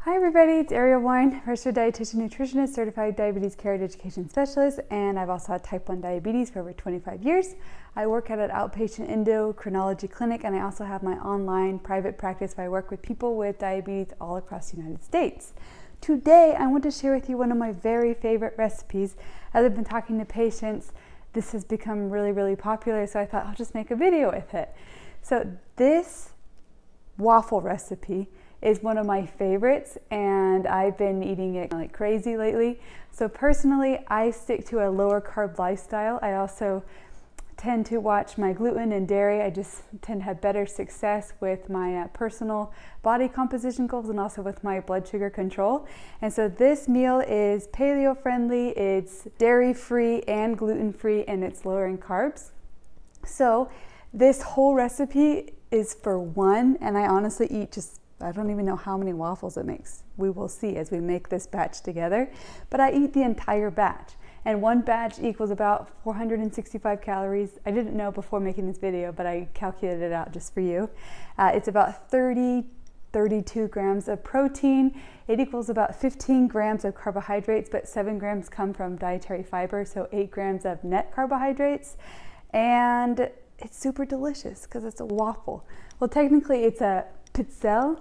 Hi everybody, it's Ariel, registered dietitian, nutritionist, certified diabetes care and education specialist, and I've also had type 1 diabetes for over 25 years. I work at an outpatient endocrinology clinic, and I also have my online private practice where I work with people with diabetes all across the United States. Today, I want to share with you one of my very favorite recipes. As I've been talking to patients, this has become really popular, so I thought I'll just make a video with it. So this waffle recipe is one of my favorites, and I've been eating it like crazy lately. So personally, I stick to a lower carb lifestyle. I also tend to watch my gluten and dairy. I just tend to have better success with my personal body composition goals and also with my blood sugar control. And so this meal is paleo friendly, it's dairy free and gluten free, and it's lower in carbs. So this whole recipe is for one, and I honestly eat I don't even know how many waffles it makes. We will see as we make this batch together, but I eat the entire batch, and one batch equals about 465 calories. I didn't know before making this video, but I calculated it out just for you. It's about 32 grams of protein. It equals about 15 grams of carbohydrates, but 7 grams come from dietary fiber, so 8 grams of net carbohydrates. And it's super delicious because it's a waffle. Well, technically it's a pitzel,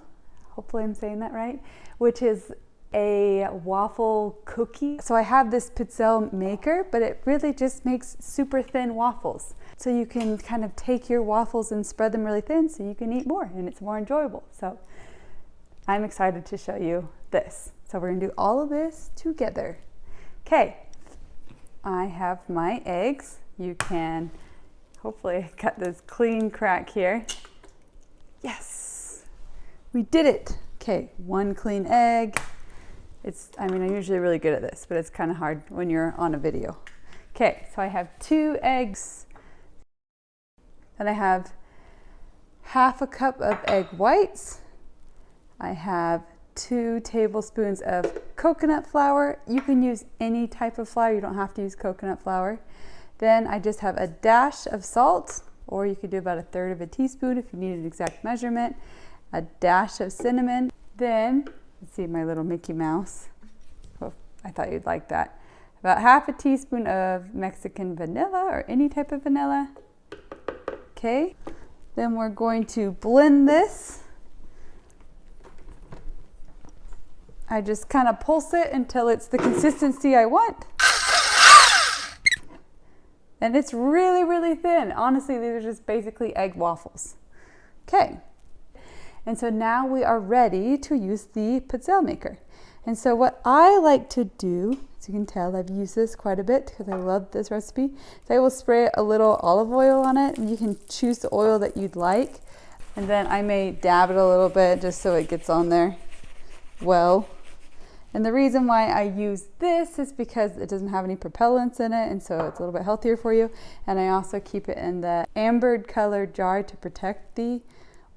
hopefully I'm saying that right, which is a waffle cookie. So I have this pitzel maker, but it really just makes super thin waffles. So you can kind of take your waffles and spread them really thin so you can eat more and it's more enjoyable. So I'm excited to show you this. So we're gonna do all of this together. Okay, I have my eggs. You can, hopefully I got this clean crack here. Yes. We did it. Okay, one clean egg. I'm usually really good at this, but it's kind of hard when you're on a video. Okay, so I have 2 eggs. Then I have half a cup of egg whites. I have 2 tablespoons of coconut flour. You can use any type of flour. You don't have to use coconut flour. Then I just have a dash of salt, or you could do about 1/3 of a teaspoon if you need an exact measurement. A dash of cinnamon. Then, let's see my little Mickey Mouse. Oh, I thought you'd like that. About half a teaspoon of Mexican vanilla or any type of vanilla. Okay, then we're going to blend this. I just kind of pulse it until it's the consistency I want. And it's really thin. Honestly, these are just basically egg waffles. Okay. And so now we are ready to use the pitzel maker. And so what I like to do, as you can tell, I've used this quite a bit because I love this recipe. So I will spray a little olive oil on it, and you can choose the oil that you'd like. And then I may dab it a little bit just so it gets on there well. And the reason why I use this is because it doesn't have any propellants in it, and so it's a little bit healthier for you. And I also keep it in the ambered colored jar to protect the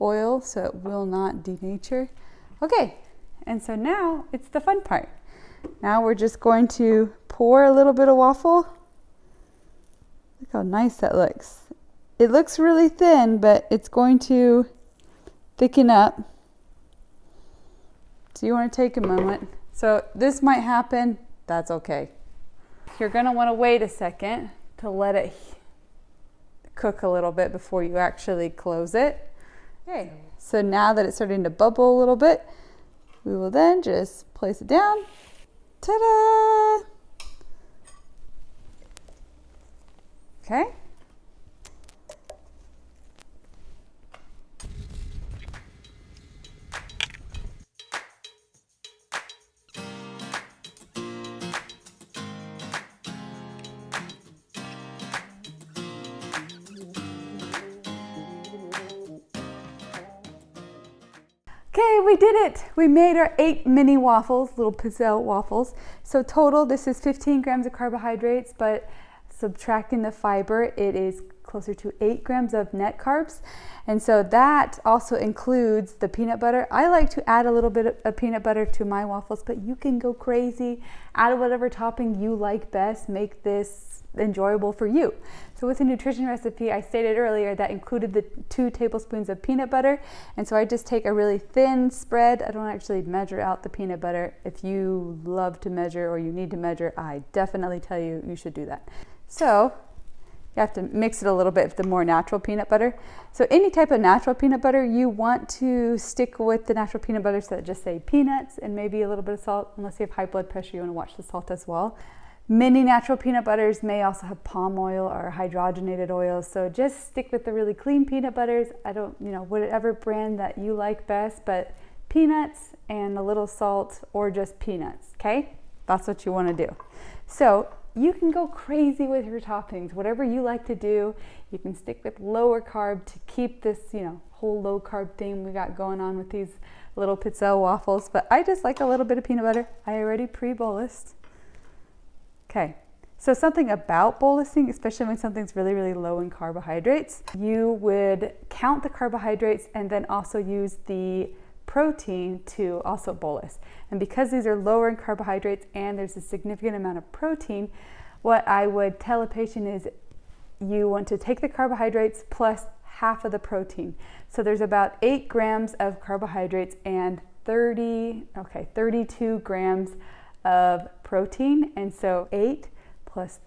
oil so it will not denature. Okay, and so now it's the fun part. Now we're just going to pour a little bit of waffle. Look how nice that looks. It looks really thin, but it's going to thicken up. So you want to take a moment. So this might happen, that's okay. You're going to want to wait a second to let it cook a little bit before you actually close it. Okay, so now that it's starting to bubble a little bit, we will then just place it down. Ta-da! Okay. Okay, we did it. We made our 8 mini waffles, little pitzel waffles. So total, this is 15 grams of carbohydrates, but subtracting the fiber, it is closer to 8 grams of net carbs. And so that also includes the peanut butter. I like to add a little bit of peanut butter to my waffles, but you can go crazy, add whatever topping you like best, make this enjoyable for you. So with the nutrition recipe, I stated earlier that included the 2 tablespoons of peanut butter. And so I just take a really thin spread. I don't actually measure out the peanut butter. If you love to measure or you need to measure, I definitely tell you, you should do that. So you have to mix it a little bit with the more natural peanut butter. So any type of natural peanut butter, you want to stick with the natural peanut butters that just say peanuts and maybe a little bit of salt. Unless you have high blood pressure, you want to watch the salt as well. Many natural peanut butters may also have palm oil or hydrogenated oils. So just stick with the really clean peanut butters. Whatever brand that you like best, but peanuts and a little salt or just peanuts, okay? That's what you want to do. So you can go crazy with your toppings, whatever you like to do. You can stick with lower carb to keep this, whole low carb theme we got going on with these little pizza waffles. But I just like a little bit of peanut butter. I already pre-bolused. Okay, so something about bolusing, especially when something's really, really low in carbohydrates, you would count the carbohydrates and then also use the protein to also bolus. And because these are lower in carbohydrates and there's a significant amount of protein, what I would tell a patient is you want to take the carbohydrates plus half of the protein. So there's about 8 grams of carbohydrates and 32 grams of protein. And so 8 plus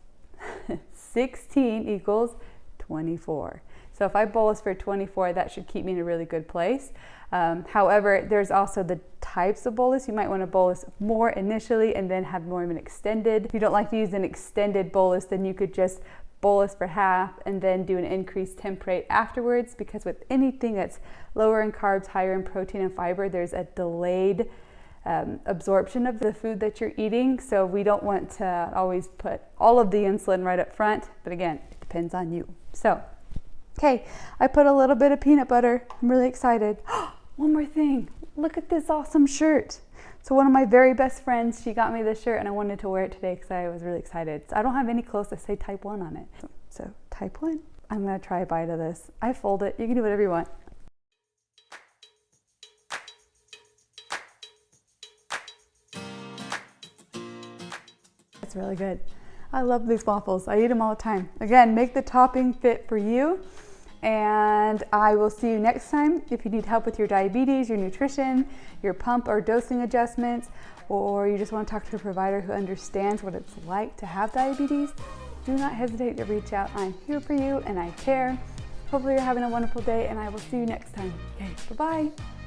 16 equals 24. So if I bolus for 24, that should keep me in a really good place. However, there's also the types of bolus. You might want to bolus more initially and then have more of an extended. If you don't like to use an extended bolus, then you could just bolus for half and then do an increased temp rate afterwards, because with anything that's lower in carbs, higher in protein and fiber, there's a delayed absorption of the food that you're eating. So we don't want to always put all of the insulin right up front, but again, it depends on you. So, okay, I put a little bit of peanut butter. I'm really excited. One more thing, look at this awesome shirt. So one of my very best friends, she got me this shirt and I wanted to wear it today because I was really excited. So I don't have any clothes that say type 1 on it. So type 1, I'm gonna try a bite of this. I fold it, you can do whatever you want. It's really good. I love these waffles. I eat them all the time. Again, make the topping fit for you. And I will see you next time. If you need help with your diabetes, your nutrition, your pump or dosing adjustments, or you just want to talk to a provider who understands what it's like to have diabetes, do not hesitate to reach out. I'm here for you and I care. Hopefully you're having a wonderful day and I will see you next time. Okay, bye-bye.